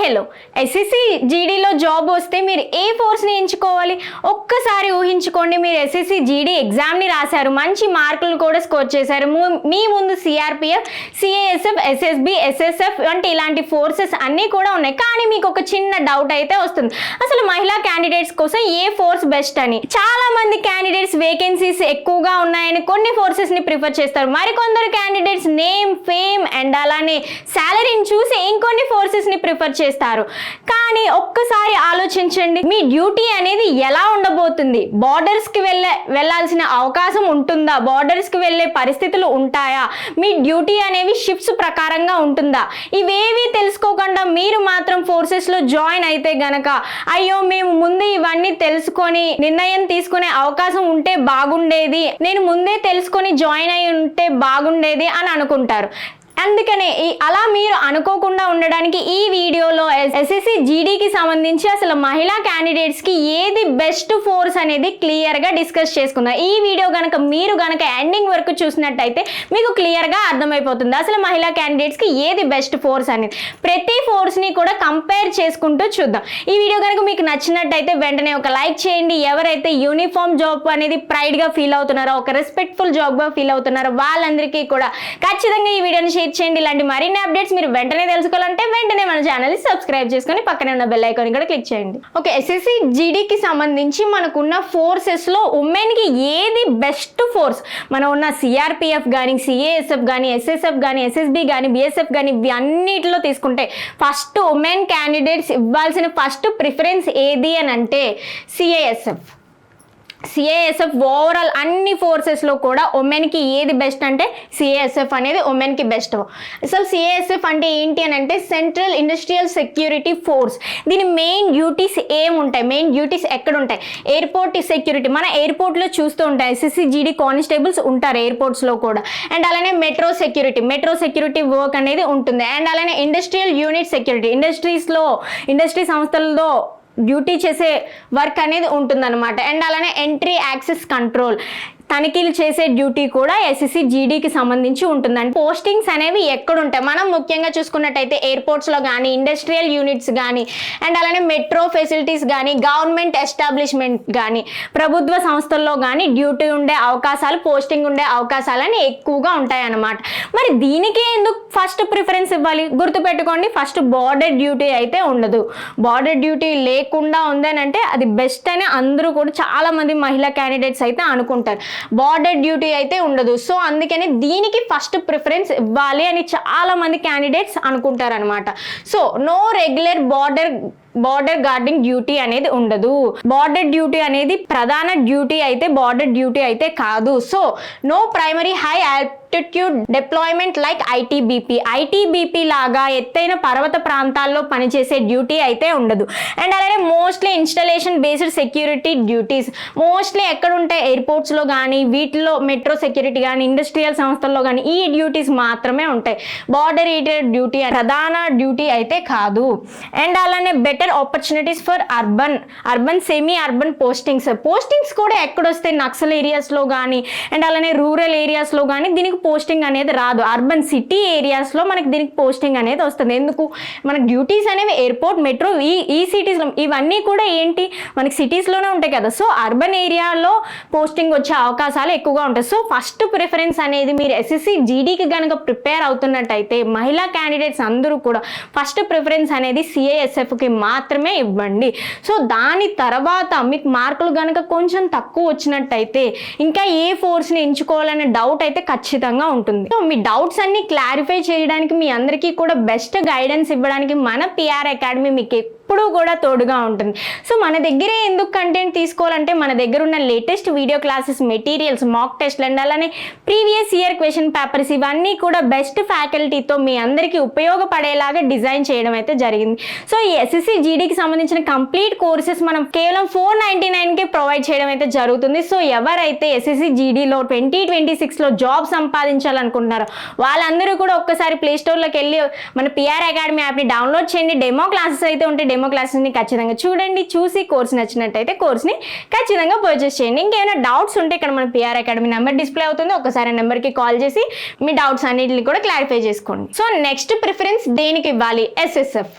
Hello SSC జీడీలో job వస్తే మీరు ఏ ఫోర్స్ని ఎంచుకోవాలి? ఒక్కసారి ఊహించుకోండి, మీరు ఎస్ఎస్సి జీడీ ఎగ్జామ్ని రాశారు, మంచి మార్కులు కూడా స్కోర్ చేశారు, మీ ముందు సిఆర్పిఎఫ్, సిఏఎస్ఎఫ్, ఎస్ఎస్బి, ఎస్ఎస్ఎఫ్ వంటి ఇలాంటి ఫోర్సెస్ అన్నీ కూడా ఉన్నాయి. కానీ మీకు ఒక చిన్న డౌట్ అయితే వస్తుంది, అసలు మహిళా క్యాండిడేట్స్ కోసం ఏ ఫోర్స్ బెస్ట్ అని. చాలా మంది క్యాండిడేట్స్ వేకెన్సీస్ ఎక్కువగా ఉన్నాయని కొన్ని ఫోర్సెస్ని ప్రిఫర్ చేస్తారు, మరికొందరు క్యాండిడేట్స్ నేమ్, ఫేమ్ అండ్ అలానే శాలరీని చూసి ఇంకొన్ని ఫోర్సెస్ని ప్రిఫర్ చేస్తారు. కానీ ఒక్కసారి ఆలోచించండి, మీ డ్యూటీ అనేది ఎలా ఉండబోతుంది? బార్డర్స్కి వెళ్ళాల్సిన అవకాశం ఉంటుందా? బార్డర్స్కి వెళ్ళే పరిస్థితులు ఉంటాయా? మీ డ్యూటీ అనేవి షిఫ్ట్స్ ప్రకారంగా ఉంటుందా? ఇవేవి తెలుసుకోకుండా మీరు మాత్రం ఫోర్సెస్లో జాయిన్ అయితే గనక అయ్యో మేము ముందు ఇవన్నీ తెలుసుకొని నిర్ణయం తీసుకునే అవకాశం ఉంటే బాగుండేది, నేను ముందే తెలుసుకొని జాయిన్ అయి ఉంటే బాగుండేది అని అనుకుంటారు. అందుకనే అలా మీరు అనుకోకుండా ఉండడానికి ఈ వీడియోలో ఎస్ఎస్సి జీడీకి సంబంధించి అసలు మహిళా క్యాండిడేట్స్కి ఏది బెస్ట్ ఫోర్స్ అనేది క్లియర్గా డిస్కస్ చేసుకుందాం. ఈ వీడియో మీరు గనక ఎండింగ్ వరకు చూసినట్టయితే మీకు క్లియర్గా అర్థమైపోతుంది అసలు మహిళా క్యాండిడేట్స్కి ఏది బెస్ట్ ఫోర్స్ అనేది. ప్రతి ఫోర్స్ని కూడా కంపేర్ చేసుకుంటూ చూద్దాం. ఈ వీడియో కనుక మీకు నచ్చినట్టయితే వెంటనే ఒక లైక్ చేయండి. ఎవరైతే యూనిఫామ్ జాబ్ అనేది ప్రైడ్గా ఫీల్ అవుతున్నారో, ఒక రెస్పెక్ట్ఫుల్ జాబ్గా ఫీల్ అవుతున్నారో వాళ్ళందరికీ కూడా ఖచ్చితంగా ఈ వీడియోని షేర్ చేయండి. ఇలాంటి మరిన్ని అప్డేట్స్ మీరు వెంటనే తెలుసుకోవాలంటే వెంటనే మన ఛానల్ని సబ్స్క్రైబ్ చేసుకొని పక్కనే ఉన్న బెల్ ఐకాన్ కూడా క్లిక్ చేయండి. ఓకే, ఎస్ఎస్సి జీడీకి సంబంధించి మనకున్న ఫోర్సెస్లో ఉమెన్కి ఏది బెస్ట్ ఫోర్స్? మనం ఉన్న సిఆర్పిఎఫ్ కానీ, సిఏఎస్ఎఫ్ కానీ, ఎస్ఎస్ఎఫ్ కానీ, ఎస్ఎస్బి కానీ, బిఎస్ఎఫ్ కానీ ఇవి అన్నిటిలో తీసుకుంటే ఫస్ట్ ఉమెన్ క్యాండిడేట్స్ ఇవ్వాల్సిన ఫస్ట్ ప్రిఫరెన్స్ ఏది అని అంటే సిఏఎస్ఎఫ్. సిఏఎస్ఎఫ్ ఓవరాల్ అన్ని ఫోర్సెస్లో కూడా ఉమెన్కి ఏది బెస్ట్ అంటే సిఏఎస్ఎఫ్ అనేది ఉమెన్కి బెస్ట్. అసలు సిఏఎస్ఎఫ్ అంటే ఏంటి అని అంటే సెంట్రల్ ఇండస్ట్రియల్ సెక్యూరిటీ ఫోర్స్. దీని మెయిన్ డ్యూటీస్ ఏముంటాయి? మెయిన్ డ్యూటీస్ ఎక్కడ ఉంటాయి? Airport security. మన ఎయిర్పోర్ట్లో చూస్తూ ఉంటాయి ఎస్ఎస్సి జీడీ కానిస్టేబుల్స్ ఉంటారు ఎయిర్పోర్ట్స్లో కూడా. అండ్ అలానే మెట్రో సెక్యూరిటీ వర్క్ అనేది ఉంటుంది. అండ్ అలానే ఇండస్ట్రియల్ యూనిట్ సెక్యూరిటీ, ఇండస్ట్రీ సంస్థల్లో డ్యూటీ చేసే వర్క్ అనేది ఉంటుందన్నమాట. అండ్ అలానే ఎంట్రీ యాక్సెస్ కంట్రోల్, తనిఖీలు చేసే డ్యూటీ కూడా ఎస్ఎస్సి జీడీకి సంబంధించి ఉంటుందండి. పోస్టింగ్స్ అనేవి ఎక్కడుంటాయి? మనం ముఖ్యంగా చూసుకున్నట్టయితే ఎయిర్పోర్ట్స్లో కానీ, ఇండస్ట్రియల్ యూనిట్స్ కానీ, అండ్ అలానే మెట్రో ఫెసిలిటీస్ కానీ, గవర్నమెంట్ ఎస్టాబ్లిష్మెంట్ కానీ, ప్రభుత్వ సంస్థల్లో కానీ డ్యూటీ ఉండే అవకాశాలు, పోస్టింగ్ ఉండే అవకాశాలని ఎక్కువగా ఉంటాయి అన్నమాట. మరి దీనికి ఎందుకు ఫస్ట్ ప్రిఫరెన్స్ ఇవ్వాలి? గుర్తుపెట్టుకోండి, ఫస్ట్ బార్డర్ డ్యూటీ అయితే ఉండదు. బార్డర్ డ్యూటీ లేకుండా ఉందనంటే అది బెస్ట్ అని అందరూ కూడా చాలా మంది మహిళా క్యాండిడేట్స్ అయితే అనుకుంటారు. బార్డర్ డ్యూటీ అయితే ఉండదు. సో అందుకని దీనికి ఫస్ట్ ప్రిఫరెన్స్ ఇవ్వాలి అని చాలా మంది క్యాండిడేట్స్ అనుకుంటారు అనమాట. So no regular border guarding duty అనేది ఉండదు. బార్డర్ డ్యూటీ అనేది ప్రధాన డ్యూటీ అయితే బార్డర్ డ్యూటీ అయితే కాదు. So no primary high altitude deployment like ITBP లాగా ఎత్తైన పర్వత ప్రాంతాల్లో పనిచేసే డ్యూటీ అయితే ఉండదు. అండ్ అలానే mostly installation based security duties mostly ఎక్కడ ఉంటాయి? ఎయిర్పోర్ట్స్లో కానీ, వీటిలో మెట్రో సెక్యూరిటీ కానీ, ఇండస్ట్రియల్ సంస్థల్లో కానీ ఈ డ్యూటీస్ మాత్రమే ఉంటాయి. బార్డర్ రీటెడ్ డ్యూటీ ప్రధాన డ్యూటీ అయితే కాదు. అండ్ అలానే better opportunities for urban semi urban postings కూడా ఎక్కడొస్తాయి? నక్సల్ ఏరియాస్లో కానీ, అండ్ అలానే రూరల్ ఏరియాస్లో కానీ దీనికి పోస్టింగ్ అనేది రాదు. అర్బన్ సిటీ ఏరియాస్లో మనకి దీనికి పోస్టింగ్ అనేది వస్తుంది. ఎందుకు? మన డ్యూటీస్ అనేవి ఎయిర్పోర్ట్, మెట్రో ఈ సిటీస్లో ఇవన్నీ కూడా ఏంటి మనకి సిటీస్లోనే ఉంటాయి కదా. సో అర్బన్ ఏరియాలో పోస్టింగ్ వచ్చే అవకాశాలు ఎక్కువగా ఉంటాయి. సో ఫస్ట్ ప్రిఫరెన్స్ అనేది మీరు ఎస్ఎస్సి జీడీకి కనుక ప్రిపేర్ అవుతున్నట్టయితే మహిళా క్యాండిడేట్స్ అందరూ కూడా ఫస్ట్ ప్రిఫరెన్స్ అనేది సిఏఎస్ఎఫ్కి మాత్రమే ఇవ్వండి. సో దాని తర్వాత మీకు మార్కులు కనుక కొంచెం తక్కువ వచ్చినట్టయితే ఇంకా ఏ ఫోర్స్ని ఎంచుకోవాలనే డౌట్ అయితే ఖచ్చితంగా ఉంటుంది. సో మీ డౌట్స్ అన్ని క్లారిఫై చేయడానికి, మీ అందరికీ కూడా బెస్ట్ గైడెన్స్ ఇవ్వడానికి మన పిఆర్ అకాడమీ మీకు ఎప్పుడూ కూడా తోడుగా ఉంటుంది. సో మన దగ్గరే ఎందుకు కంటెంట్ తీసుకోవాలంటే మన దగ్గర ఉన్న లేటెస్ట్ వీడియో క్లాసెస్, మెటీరియల్స్, మాక్ టెస్ట్లు అండ్ అలానే ప్రీవియస్ ఇయర్ క్వశ్చన్ పేపర్స్ ఇవన్నీ కూడా బెస్ట్ ఫ్యాకల్టీతో మీ అందరికీ ఉపయోగపడేలాగా డిజైన్ చేయడం అయితే జరిగింది. సో ఈ ఎస్ఎస్సి జీడీకి సంబంధించిన కంప్లీట్ కోర్సెస్ మనం కేవలం 499కే ప్రొవైడ్ చేయడం అయితే జరుగుతుంది. సో ఎవరైతే ఎస్ఎస్సి జీడీలో 2026లో జాబ్ సంపాదించాలనుకుంటున్నారో వాళ్ళందరూ కూడా ఒక్కసారి ప్లేస్టోర్లోకి వెళ్ళి మన పిఆర్ అకాడమీ యాప్ని డౌన్లోడ్ చేయండి. డెమో క్లాసెస్ అయితే ఉంటే డెమో క్లాసెస్ని ఖచ్చితంగా చూడండి. చూసి కోర్స్ నచ్చినట్టయితే కోర్స్ని ఖచ్చితంగా పర్చేస్ చేయండి. ఇంకేమైనా డౌట్స్ ఉంటే ఇక్కడ మన పిఆర్ అకాడమీ నెంబర్ డిస్ప్లే అవుతుంది, ఒకసారి నెంబర్కి కాల్ చేసి మీ డౌట్స్ అన్నిటిని కూడా క్లారిఫై చేసుకోండి. సో నెక్స్ట్ ప్రిఫరెన్స్ దేనికి ఇవ్వాలి? SSF.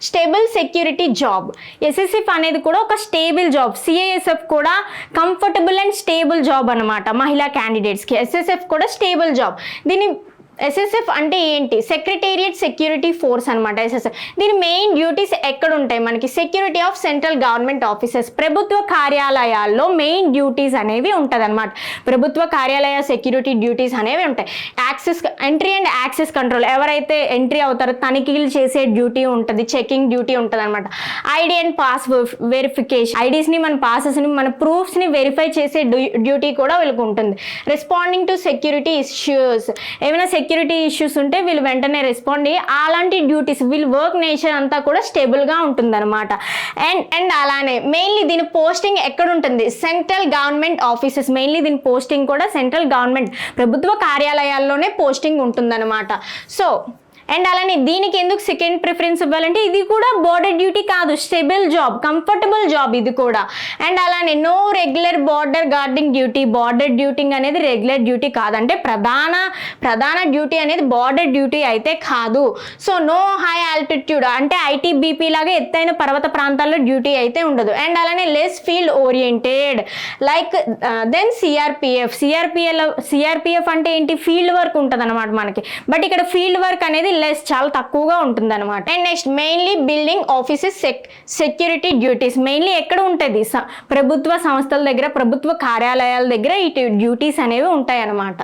Stable security job. SSF అనేది కూడా ఒక స్టేబుల్ జాబ్. సిఐఎస్ఎఫ్ కూడా కంఫర్టబుల్ అండ్ స్టేబుల్ జాబ్ అనమాట మహిళా క్యాండిడేట్స్కి. ఎస్ఎస్ఎఫ్ కూడా స్టేబుల్ జాబ్. దీని ఎస్ఎస్ఎఫ్ అంటే ఏంటి? సెక్రటేరియట్ సెక్యూరిటీ ఫోర్స్ అనమాట ఎస్ఎస్ఎఫ్. దీని మెయిన్ డ్యూటీస్ ఎక్కడ ఉంటాయి మనకి? Security of central government offices, ప్రభుత్వ కార్యాలయాల్లో మెయిన్ డ్యూటీస్ అనేవి ఉంటుంది అనమాట. ప్రభుత్వ కార్యాలయ సెక్యూరిటీ డ్యూటీస్ అనేవి ఉంటాయి. Access, entry and access control, ఎవరైతే ఎంట్రీ అవుతారో తనిఖీలు చేసే డ్యూటీ ఉంటుంది, చెకింగ్ డ్యూటీ ఉంటుంది అనమాట. ఐడి అండ్ పాస్ వెరిఫికేషన్, ఐడీస్ని మన పాసెస్ని మన ప్రూఫ్స్ని వెరిఫై చేసే డ్యూటీ కూడా వీళ్ళకి ఉంటుంది. రెస్పాండింగ్ టు సెక్యూరిటీ ఇష్యూస్, ఏమైనా సెక్యూరిటీ ఇష్యూస్ ఉంటే వీళ్ళు వెంటనే రెస్పాండ్ అయ్యి అలాంటి డ్యూటీస్, వీళ్ళ వర్క్ నేచర్ అంతా కూడా స్టేబుల్గా ఉంటుంది అనమాట. అండ్ అలానే మెయిన్లీ దీని పోస్టింగ్ ఎక్కడ ఉంటుంది? Central government offices. మెయిన్లీ దీని పోస్టింగ్ కూడా సెంట్రల్ గవర్నమెంట్ ప్రభుత్వ కార్యాలయాల్లోనే పోస్టింగ్ ఉంటుందన్నమాట. సో అండ్ అలానే దీనికి ఎందుకు సెకండ్ ప్రిఫరెన్స్ ఇవ్వాలంటే ఇది కూడా బార్డర్ డ్యూటీ కాదు, స్టేబుల్ జాబ్, కంఫర్టబుల్ జాబ్ ఇది కూడా. అండ్ అలానే no regular border guarding duty. Border డ్యూటింగ్ అనేది రెగ్యులర్ డ్యూటీ కాదంటే ప్రధాన డ్యూటీ అనేది బార్డర్ డ్యూటీ అయితే కాదు. సో నో హై ఆల్టిట్యూడ్ అంటే ఐటీబీపీ లాగా ఎత్తైన పర్వత ప్రాంతాల్లో డ్యూటీ అయితే ఉండదు. అండ్ అలానే less field oriented like then CRPF అంటే ఏంటి? ఫీల్డ్ వర్క్ ఉంటుంది అనమాట మనకి. బట్ ఇక్కడ ఫీల్డ్ వర్క్ అనేది లెస్, చాలా తక్కువగా ఉంటుంది అనమాట. And next mainly building offices security duties. Mainly ఎక్కడ ఉంటుంది? ప్రభుత్వ సంస్థల దగ్గర, ప్రభుత్వ కార్యాలయాల దగ్గర ఈ డ్యూటీస్ అనేవి ఉంటాయి అన్నమాట.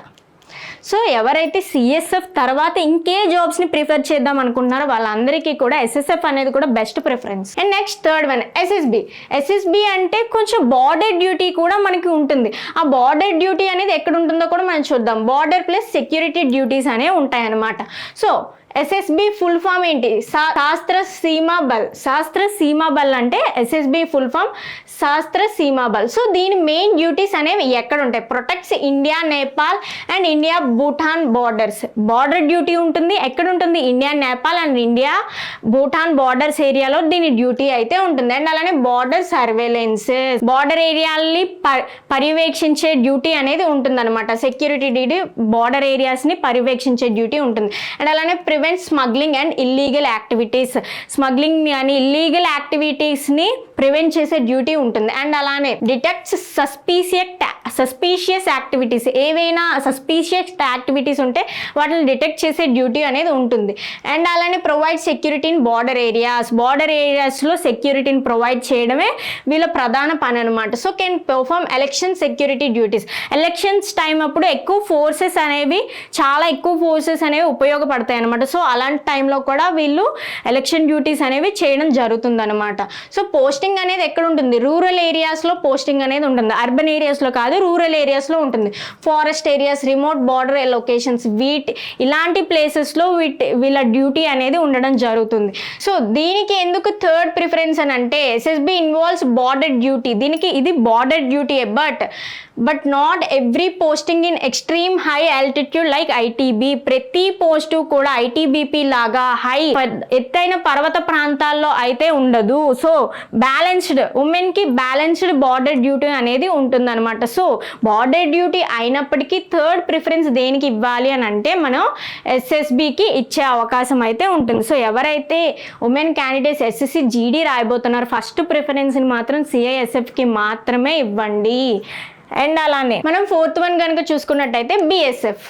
సో ఎవరైతే సిఎస్ఎఫ్ తర్వాత ఇంకే జాబ్స్ని ప్రిఫర్ చేద్దాం అనుకుంటున్నారో వాళ్ళందరికీ కూడా ఎస్ఎస్ఎఫ్ అనేది కూడా best preference. And next third one SSB అంటే కొంచెం బార్డర్ డ్యూటీ కూడా మనకి ఉంటుంది. ఆ బార్డర్ డ్యూటీ అనేది ఎక్కడ ఉంటుందో కూడా మనం చూద్దాం. బార్డర్ ప్లస్ సెక్యూరిటీ డ్యూటీస్ అనేవి ఉంటాయి అన్నమాట. సో ఎస్ఎస్బి ఫుల్ ఫామ్ ఏంటి? శాస్త్ర సీమా బల్ అంటే ఎస్ఎస్బి ఫుల్ ఫామ్ శాస్త్ర సీమా బల్. సో దీని మెయిన్ డ్యూటీస్ అనేవి ఎక్కడ ఉంటాయి? Protects India, Nepal and India Bhutan borders. Border duty ఉంటుంది. ఎక్కడ ఉంటుంది? India, Nepal and India Bhutan borders ఏరియాలో దీని డ్యూటీ అయితే ఉంటుంది. అండ్ అలానే బార్డర్ సర్వేలెన్స్, బార్డర్ ఏరియాల్ని పర్యవేక్షించే డ్యూటీ అనేది ఉంటుంది అనమాట. సెక్యూరిటీ డ్యూటీ బార్డర్ ఏరియాస్ని పర్యవేక్షించే డ్యూటీ ఉంటుంది. అండ్ అలానే smuggling and illegal activities, smuggling అని ఇల్లీగల్ యాక్టివిటీస్ని ప్రివెంట్ చేసే డ్యూటీ ఉంటుంది. అండ్ అలానే డిటెక్ట్స్ సస్పీషియస్ యాక్టివిటీస్, ఏవైనా సస్పీషియస్ యాక్టివిటీస్ ఉంటే వాటిని డిటెక్ట్ చేసే డ్యూటీ అనేది ఉంటుంది. అండ్ అలానే ప్రొవైడ్ సెక్యూరిటీ ఇన్ బార్డర్ ఏరియాస్లో సెక్యూరిటీని ప్రొవైడ్ చేయడమే వీళ్ళ ప్రధాన పని అనమాట. So can perform election security duties. Elections time అప్పుడు చాలా ఎక్కువ ఫోర్సెస్ అనేవి ఉపయోగపడతాయి అనమాట. సో అలాంటి టైంలో కూడా వీళ్ళు ఎలక్షన్ డ్యూటీస్ అనేవి చేయడం జరుగుతుంది అనమాట. సో పోస్టింగ్ అనేది ఎక్కడ ఉంటుంది? రూరల్ ఏరియాస్లో పోస్టింగ్ అనేది ఉంటుంది. అర్బన్ ఏరియాస్లో కాదు, రూరల్ ఏరియాస్లో ఉంటుంది. Forest areas, remote border locations, ఇలాంటి ప్లేసెస్లో వీళ్ళ డ్యూటీ అనేది ఉండడం జరుగుతుంది. సో దీనికి ఎందుకు థర్డ్ ప్రిఫరెన్స్ అని అంటే ఎస్ఎస్బి ఇన్వాల్వ్స్ బార్డర్ డ్యూటీ. దీనికి ఇది border duty but not every posting in extreme high altitude like ITB. ప్రతి పోస్టు కూడా ఐటీబీపీ లాగా ఎత్తైన పర్వత ప్రాంతాల్లో అయితే ఉండదు. సో ఉమెన్కి బ్యాలెన్స్డ్ బార్డర్ డ్యూటీ అనేది ఉంటుంది అనమాట. సో బార్డర్ డ్యూటీ అయినప్పటికీ థర్డ్ ప్రిఫరెన్స్ దేనికి ఇవ్వాలి అని అంటే మనం ఎస్ఎస్బికి ఇచ్చే అవకాశం అయితే ఉంటుంది. సో ఎవరైతే women candidates SSC GD రాయబోతున్నారో first ప్రిఫరెన్స్ని మాత్రం సిఐఎస్ఎఫ్కి మాత్రమే ఇవ్వండి. అండ్ అలానే మనం ఫోర్త్ వన్ కనుక చూసుకున్నట్టయితే బిఎస్ఎఫ్.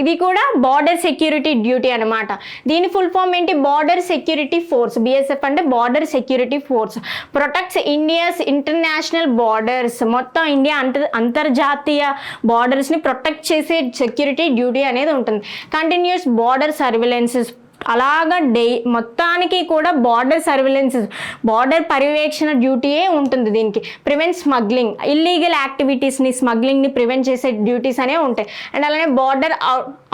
ఇది కూడా బార్డర్ సెక్యూరిటీ డ్యూటీ అనమాట. దీని ఫుల్ ఫామ్ ఏంటి? Border security force. బిఎస్ఎఫ్ అంటే border security force. Protects India's international borders. మొత్తం ఇండియా అంతర్జాతీయ బార్డర్స్ని ప్రొటెక్ట్ చేసే సెక్యూరిటీ డ్యూటీ అనేది ఉంటుంది. కంటిన్యూస్ బార్డర్ సర్వేలెన్సెస్, అలాగా మొత్తానికి కూడా బార్డర్ సర్వేలెన్సెస్, బార్డర్ పర్యవేక్షణ డ్యూటీయే ఉంటుంది దీనికి. ప్రివెంట్ స్మగ్లింగ్, ఇల్లీగల్ యాక్టివిటీస్ని, స్మగ్లింగ్ని ప్రివెంట్ చేసే డ్యూటీస్ అనేవి ఉంటాయి. అండ్ అలానే బార్డర్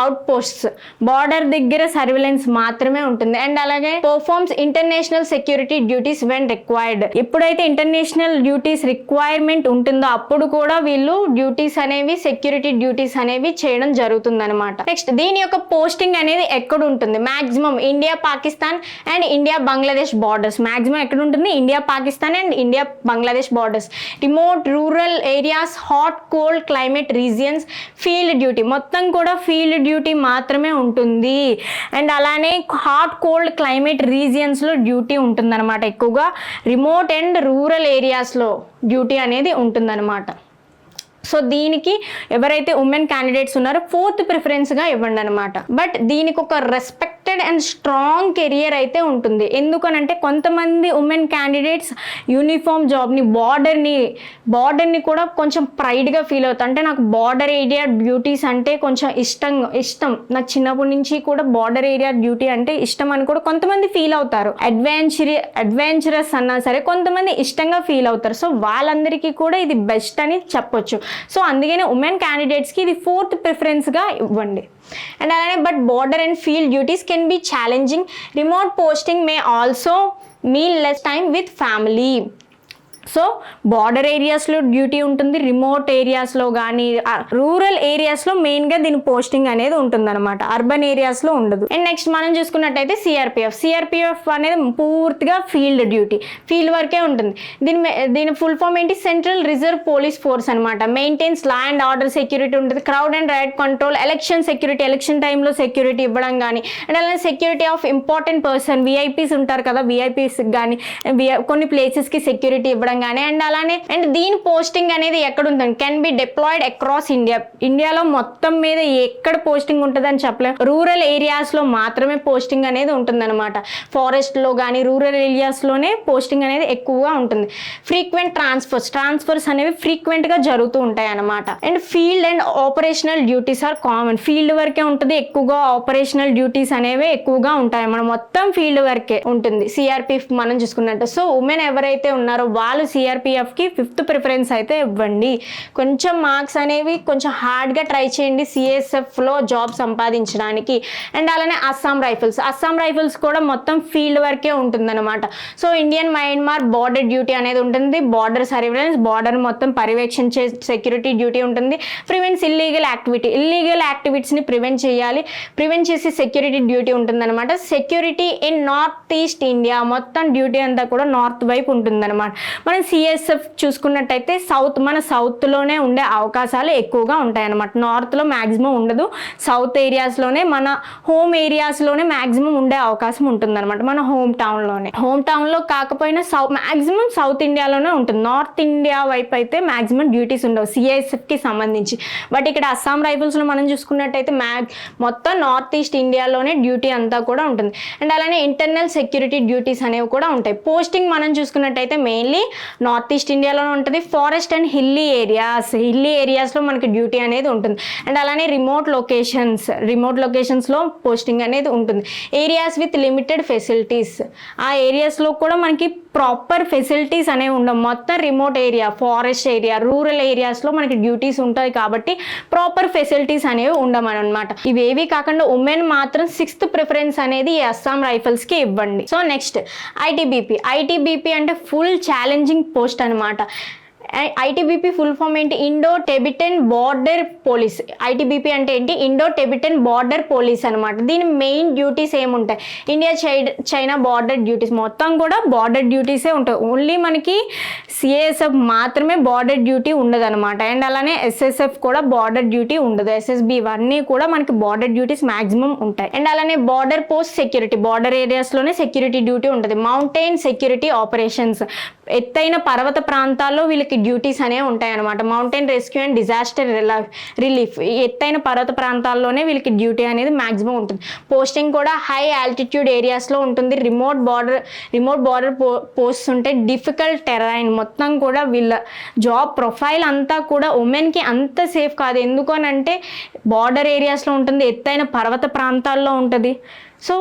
అవుట్ పోస్ట్స్, బార్డర్ దగ్గర సర్వేలెన్స్ మాత్రమే ఉంటుంది. అండ్ అలాగే performs international security duties when required. ఎప్పుడైతే ఇంటర్నేషనల్ డ్యూటీస్ రిక్వైర్మెంట్ ఉంటుందో అప్పుడు కూడా వీళ్ళు డ్యూటీస్ అనేవి, సెక్యూరిటీ డ్యూటీస్ అనేవి చేయడం జరుగుతుంది అనమాట. నెక్స్ట్ దీని యొక్క పోస్టింగ్ అనేది ఎక్కడ ఉంటుంది? Maximum India, Pakistan and India Bangladesh borders. Maximum ఎక్కడ ఉంటుంది? India, Pakistan and India Bangladesh borders. Remote rural areas, hot cold climate regions, field duty. మొత్తం కూడా ఫీల్డ్ డ్యూటీ మాత్రమే ఉంటుంది. అండ్ అలానే హాట్ కోల్డ్ క్లైమేట్ రీజియన్స్లో డ్యూటీ ఉంటుందన్నమాట. ఎక్కువగా రిమోట్ అండ్ రూరల్ ఏరియాస్లో డ్యూటీ అనేది ఉంటుందన్నమాట. సో దీనికి ఎవరైతే ఉమెన్ క్యాండిడేట్స్ ఉన్నారో 4th ప్రిఫరెన్స్గా ఇవ్వండి అనమాట. బట్ దీనికి ఒక రెస్పెక్టెడ్ అండ్ స్ట్రాంగ్ కెరియర్ అయితే ఉంటుంది. ఎందుకనంటే కొంతమంది ఉమెన్ క్యాండిడేట్స్ యూనిఫామ్ జాబ్ని బార్డర్ని కూడా కొంచెం ప్రైడ్గా ఫీల్ అవుతారు. అంటే నాకు బార్డర్ ఏరియా డ్యూటీస్ అంటే కొంచెం ఇష్టం నాకు చిన్నప్పటి నుంచి కూడా బార్డర్ ఏరియా డ్యూటీ అంటే ఇష్టం అని కూడా కొంతమంది ఫీల్ అవుతారు. అడ్వెంచరస్ అన్నా సరే కొంతమంది ఇష్టంగా ఫీల్ అవుతారు. సో వాళ్ళందరికీ కూడా ఇది బెస్ట్ అని చెప్పొచ్చు. సో అందుకనే ఉమెన్ క్యాండిడేట్స్కి ఇది 4th ప్రిఫరెన్స్గా ఇవ్వండి. అండ్ అలానే but border and field duties can be challenging. Remote posting may also mean less time with family. So border ఏరియాస్లో డ్యూటీ ఉంటుంది, రిమోట్ ఏరియాస్లో కానీ రూరల్ ఏరియాస్లో మెయిన్గా దీని పోస్టింగ్ అనేది ఉంటుందన్నమాట. అర్బన్ ఏరియాస్లో ఉండదు. అండ్ నెక్స్ట్ మనం చూసుకున్నట్టయితే సిఆర్పిఎఫ్ అనేది పూర్తిగా ఫీల్డ్ డ్యూటీ, ఫీల్డ్ వర్కే ఉంటుంది. దీని ఫుల్ ఫామ్ ఏంటి? సెంట్రల్ రిజర్వ్ పోలీస్ ఫోర్స్ అనమాట. Maintains law and order security ఉంటుంది, crowd and riot control, election security, election టైంలో సెక్యూరిటీ ఇవ్వడం కానీ, అండ్ అలానే security of important person, VIPs ఉంటారు కదా, విఐపీస్ కానీ కొన్ని ప్లేసెస్కి సెక్యూరిటీ ఇవ్వడం కానీ. అండ్ అలానే అండ్ దీని పోస్టింగ్ అనేది ఎక్కడ ఉంటుంది? కెన్ బి డిప్లాయిడ్ అక్రాస్ ఇండియాలో మొత్తం మీద ఎక్కడ పోస్టింగ్ ఉంటుంది అని చెప్పలేం. రూరల్ ఏరియాస్లో మాత్రమే పోస్టింగ్ అనేది ఉంటుంది అనమాట. ఫారెస్ట్లో కానీ రూరల్ ఏరియాస్లోనే పోస్టింగ్ అనేది ఎక్కువగా ఉంటుంది. ఫ్రీక్వెంట్ ట్రాన్స్ఫర్స్ అనేవి ఫ్రీక్వెంట్గా జరుగుతూ ఉంటాయి అనమాట. And field and operational duties are common. Field వర్కే ఉంటుంది ఎక్కువగా, ఆపరేషనల్ డ్యూటీస్ అనేవి ఎక్కువగా ఉంటాయి. మనం మొత్తం ఫీల్డ్ వర్కే ఉంటుంది సిఆర్పిఎఫ్ మనం చూసుకున్నట్టు. సో ఉమెన్ ఎవరైతే ఉన్నారో వాళ్ళు సిఆర్పిఎఫ్కి 5th ప్రిఫరెన్స్ అయితే ఇవ్వండి. కొంచెం మార్క్స్ అనేవి కొంచెం హార్డ్గా ట్రై చేయండి సిఎస్ఎఫ్లో జాబ్ సంపాదించడానికి. అండ్ అలానే అస్సాం రైఫిల్స్ కూడా మొత్తం ఫీల్డ్ వర్కే ఉంటుందన్నమాట. So Indian Myanmar border duty అనేది ఉంటుంది, బార్డర్ సర్వేలెన్స్, బార్డర్ మొత్తం పర్యవేక్షించే సెక్యూరిటీ డ్యూటీ ఉంటుంది. ప్రివెంట్స్ ఇల్లీగల్ యాక్టివిటీస్ని ప్రివెంట్ చేసే సెక్యూరిటీ డ్యూటీ ఉంటుందన్నమాట. Security in north east India, మొత్తం డ్యూటీ అంతా కూడా నార్త్ వైపు ఉంటుందన్నమాట. మనం సిఎస్ఎఫ్ చూసుకున్నట్టయితే మన సౌత్లోనే ఉండే అవకాశాలు ఎక్కువగా ఉంటాయన్నమాట. నార్త్లో మ్యాక్సిమం ఉండదు, సౌత్ ఏరియాస్లోనే మన హోమ్ ఏరియాస్లోనే మ్యాక్సిమం ఉండే అవకాశం ఉంటుందన్నమాట. మన హోమ్ టౌన్లో కాకపోయినా మ్యాక్సిమం సౌత్ ఇండియాలోనే ఉంటుంది. నార్త్ ఇండియా వైపు అయితే మ్యాక్సిమం డ్యూటీస్ ఉండవు సిఎస్ఎఫ్కి సంబంధించి. బట్ ఇక్కడ అస్సాం రైఫిల్స్లో మనం చూసుకున్నట్టయితే మొత్తం నార్త్ ఈస్ట్ ఇండియాలోనే డ్యూటీ అంతా కూడా ఉంటుంది. అండ్ అలానే ఇంటర్నల్ సెక్యూరిటీ డ్యూటీస్ అనేవి కూడా ఉంటాయి. పోస్టింగ్ మనం చూసుకున్నట్టయితే మెయిన్లీ నార్త్ ఈస్ట్ ఇండియాలోనే ఉంటుంది. ఫారెస్ట్ అండ్ హిల్లీ ఏరియాస్లో మనకి డ్యూటీ అనేది ఉంటుంది. అండ్ అలానే రిమోట్ లొకేషన్స్లో పోస్టింగ్ అనేది ఉంటుంది. ఏరియాస్ విత్ లిమిటెడ్ ఫెసిలిటీస్, ఆ ఏరియాస్లో కూడా మనకి ప్రాపర్ ఫెసిలిటీస్ అనేవి ఉండవు. మొత్తం remote area, forest area, rural ఏరియాస్లో మనకి డ్యూటీస్ ఉంటాయి కాబట్టి ప్రాపర్ ఫెసిలిటీస్ అనేవి ఉండమన్నమాట. ఇవేవి కాకుండా ఉమెన్ మాత్రం 6th ప్రిఫరెన్స్ అనేది ఈ అస్సాం రైఫిల్స్కి ఇవ్వండి. సో నెక్స్ట్ ఐటీబీపీ అంటే ఫుల్ ఛాలెంజింగ్ పోస్ట్ అనమాట. ఐటీబీపీ ఫుల్ ఫామ్ ఏంటి? Indo Tibetan border police. ITBP అంటే ఏంటి? ఇండో టెబిటన్ బార్డర్ పోలీస్ అనమాట. దీని మెయిన్ డ్యూటీస్ ఏముంటాయి? ఇండియా చైనా బార్డర్ డ్యూటీస్, మొత్తం కూడా బార్డర్ డ్యూటీసే ఉంటాయి. ఓన్లీ మనకి సిఏఎస్ఎఫ్ మాత్రమే బార్డర్ డ్యూటీ ఉండదు అనమాట. అండ్ అలానే ఎస్ఎస్ఎఫ్ కూడా బార్డర్ డ్యూటీ ఉండదు. ఎస్ఎస్బి ఇవన్నీ కూడా మనకి బార్డర్ డ్యూటీస్ మ్యాక్సిమం ఉంటాయి. అండ్ అలానే బార్డర్ పోస్ట్ సెక్యూరిటీ, బార్డర్ ఏరియాస్లోనే సెక్యూరిటీ డ్యూటీ ఉంటుంది. మౌంటైన్ సెక్యూరిటీ ఆపరేషన్స్, ఎత్తైన పర్వత ప్రాంతాల్లో వీళ్ళకి డ్యూటీస్ అనేవి ఉంటాయి అనమాట. Mountain rescue and disaster relief, ఎత్తైన పర్వత ప్రాంతాల్లోనే వీళ్ళకి డ్యూటీ అనేది మ్యాక్సిమం ఉంటుంది. పోస్టింగ్ కూడా హై ఆల్టిట్యూడ్ ఏరియాస్లో ఉంటుంది. రిమోట్ బార్డర్ పోస్ట్స్ ఉంటాయి. డిఫికల్ట్ టెరైన్, మొత్తం కూడా వీళ్ళ జాబ్ ప్రొఫైల్ అంతా కూడా ఉమెన్కి అంత సేఫ్ కాదు. ఎందుకు అని అంటే బార్డర్ ఏరియాస్లో ఉంటుంది, ఎత్తైన పర్వత ప్రాంతాల్లో ఉంటుంది. సో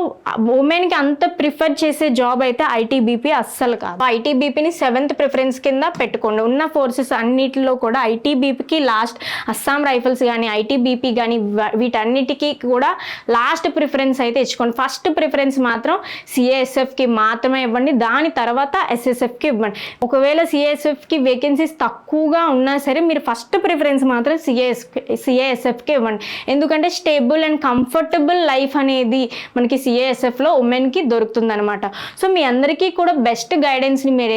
ఉమెన్కి అంత ప్రిఫర్ చేసే జాబ్ అయితే ఐటీబీపీ అస్సలు కాదు. ఐటీబీపీని 7th ప్రిఫరెన్స్ కింద పెట్టుకోండి. ఉన్న ఫోర్సెస్ అన్నిటిలో కూడా ఐటీబీపీకి లాస్ట్, అస్సాం రైఫిల్స్ కానీ ఐటీబీపీ కానీ వీటన్నిటికీ కూడా లాస్ట్ ప్రిఫరెన్స్ అయితే ఇచ్చుకోండి. ఫస్ట్ ప్రిఫరెన్స్ మాత్రం సిఏఎస్ఎఫ్కి మాత్రమే ఇవ్వండి, దాని తర్వాత ఎస్ఎస్ఎఫ్కి ఇవ్వండి. ఒకవేళ సిఏఎస్ఎఫ్కి వేకెన్సీస్ తక్కువగా ఉన్నా సరే మీరు ఫస్ట్ ప్రిఫరెన్స్ మాత్రం సిఏఎస్ఎఫ్కి ఇవ్వండి. ఎందుకంటే స్టేబుల్ అండ్ కంఫర్టబుల్ లైఫ్ అనేది మనకి మనకి సిఏఎస్ఎఫ్లో ఉమెన్కి దొరుకుతుంది అనమాట. సో మీ అందరికీ కూడా బెస్ట్ గైడెన్స్ని మీరు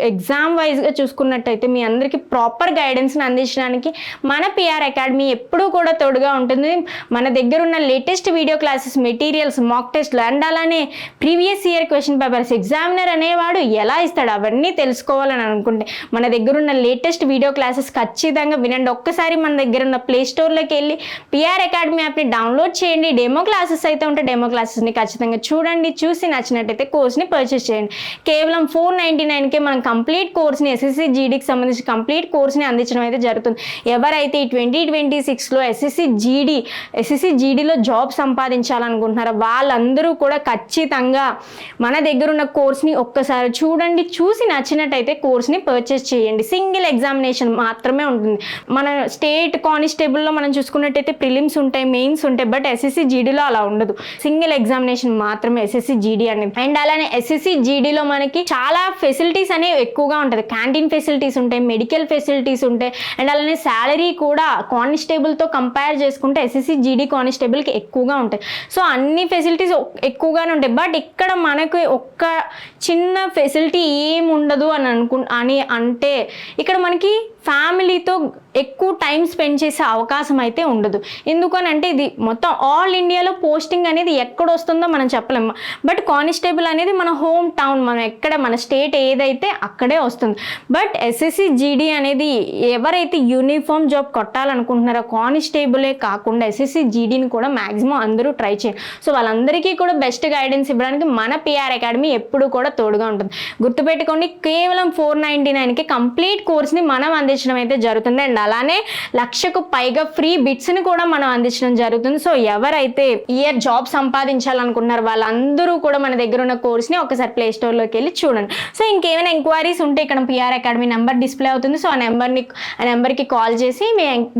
ఎగ్జామ్ వైజ్గా చూసుకున్నట్టయితే మీ అందరికీ ప్రాపర్ గైడెన్స్ని అందించడానికి మన పిఆర్ అకాడమీ ఎప్పుడూ కూడా తోడుగా ఉంటుంది. మన దగ్గర ఉన్న లేటెస్ట్ వీడియో క్లాసెస్, మెటీరియల్స్, మాక్ టెస్ట్లు అండ్ అలానే previous year question papers, examiner అనేవాడు ఎలా ఇస్తాడు అవన్నీ తెలుసుకోవాలని అనుకుంటే మన దగ్గర ఉన్న లేటెస్ట్ వీడియో క్లాసెస్ ఖచ్చితంగా వినండి. ఒక్కసారి మన దగ్గర ఉన్న ప్లే స్టోర్లోకి వెళ్ళి పిఆర్ అకాడమీ యాప్ని డౌన్లోడ్ చేయండి. డెమో క్లాసెస్ అయితే ఉంటే డెమో క్లాసెస్ని ఖచ్చితంగా చూడండి. చూసి నచ్చినట్టయితే కోర్స్ని పర్చేస్ చేయండి. కేవలం 499కే మనం కంప్లీట్ కోర్స్ని ఎస్ఎస్సి జీడీకి సంబంధించి కంప్లీట్ కోర్స్ని అందించడం అయితే జరుగుతుంది. ఎవరైతే ఈ 2026లో ఎస్ఎస్సి జీడీలో జాబ్ సంపాదించాలనుకుంటున్నారో వాళ్ళందరూ కూడా ఖచ్చితంగా మన దగ్గర ఉన్న కోర్స్ని ఒక్కసారి చూడండి. చూసి నచ్చినట్టయితే కోర్స్ని పర్చేస్ చేయండి. సింగిల్ ఎగ్జామినేషన్ మాత్రమే ఉంటుంది. మన స్టేట్ కానిస్టేబుల్లో మనం చూసుకున్నట్టయితే ప్రిలిమ్స్ ఉంటాయి, మెయిన్స్ ఉంటాయి. బట్ ఎస్ఎస్సి జీడీలో అలా ఉండదు. సింగిల్ ఎగ్జామినేషన్ మాత్రమే ఎస్ఎస్సి జీడీ అనేది. అండ్ అలానే ఎస్ఎస్సి జీడీలో మనకి చాలా ఫెసిలిటీస్ అనేవి ఎక్కువగా ఉంటుంది. క్యాంటీన్ ఫెసిలిటీస్ ఉంటాయి, మెడికల్ ఫెసిలిటీస్ ఉంటాయి. అండ్ అలానే శాలరీ కూడా కానిస్టేబుల్తో కంపేర్ చేసుకుంటే ఎస్ఎస్సి జీడీ కానిస్టేబుల్కి ఎక్కువగా ఉంటాయి. సో అన్ని ఫెసిలిటీస్ ఎక్కువగానే ఉంటాయి. బట్ ఇక్కడ మనకు ఒక్క చిన్న ఫెసిలిటీ ఏమి ఉండదు అని అంటే ఇక్కడ మనకి ఫ్యామిలీతో ఎక్కువ టైం స్పెండ్ చేసే అవకాశం అయితే ఉండదు. ఎందుకనంటే ఇది మొత్తం ఆల్ ఇండియాలో పోస్టింగ్ అనేది ఎక్కడ వస్తుందో మనం చెప్పలేము. బట్ కానిస్టేబుల్ అనేది మన హోమ్ టౌన్, మనం ఎక్కడ మన స్టేట్ ఏదైతే అక్కడే వస్తుంది. బట్ ఎస్ఎస్సి జీడీ అనేది ఎవరైతే యూనిఫామ్ జాబ్ కొట్టాలనుకుంటున్నారో కానిస్టేబులే కాకుండా ఎస్ఎస్సి జీడీని కూడా మ్యాక్సిమం అందరూ ట్రై చేయండి. సో వాళ్ళందరికీ కూడా బెస్ట్ గైడెన్స్ ఇవ్వడానికి మన పిఆర్ అకాడమీ ఎప్పుడు కూడా తోడుగా ఉంటుంది. గుర్తుపెట్టుకోండి, కేవలం 499కి కంప్లీట్ కోర్స్ని మనం అందించడం అయితే జరుగుతుంది. అండ్ అలానే 1,00,000కు పైగా ఫ్రీ బిట్స్ని కూడా మనం అందించడం జరుగుతుంది. సో ఎవరైతే ఇయర్ జాబ్ సంపాదించాలనుకుంటున్నారో వాళ్ళందరూ కూడా మన దగ్గర ఉన్న కోర్స్ని ఒకసారి ప్లే స్టోర్లోకి వెళ్ళి చూడండి. సో ఇంకేమైనా ఎంక్వైరీస్ ఉంటే ఇక్కడ పిఆర్ అకాడమీ నెంబర్ డిస్ప్లే అవుతుంది. సో ఆ నెంబర్కి కాల్ చేసి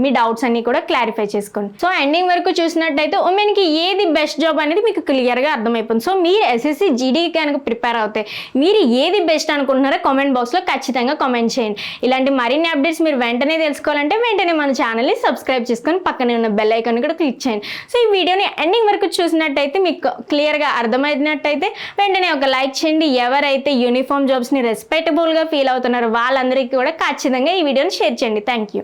మీ డౌట్స్ అన్ని కూడా క్లారిఫై చేసుకోండి. సో ఎండింగ్ వరకు చూసినట్టయితే ఉమెన్కి ఏది బెస్ట్ జాబ్ అనేది మీకు క్లియర్గా అర్థమైపోతుంది. సో మీరు ఎస్ఎస్సి జీడీ కనుక ప్రిపేర్ అవుతే మీరు ఏది బెస్ట్ అనుకుంటున్నారో కామెంట్ బాక్స్లో ఖచ్చితంగా కామెంట్ చేయండి. ఇలాంటి మరిన్ని అప్డేట్స్ మీరు వెంటనే తెలుసుకోవాలంటే వెంటనే మన ఛానల్ని సబ్స్క్రైబ్ చేసుకొని పక్కనే ఉన్న బెల్ ఐకాన్ కూడా క్లిక్ చేయండి. సో ఈ వీడియోని ఎండింగ్ వరకు చూసినట్టయితే మీకు క్లియర్గా అర్థమైనట్టయితే వెంటనే ఒక లైక్ చేయండి. ఎవరైతే యూనిఫామ్ జాబ్స్ని రెస్పెక్టబుల్గా ఫీల్ అవుతున్నారో వాళ్ళందరికీ కూడా ఖచ్చితంగా ఈ వీడియోని షేర్ చేయండి. Thank you.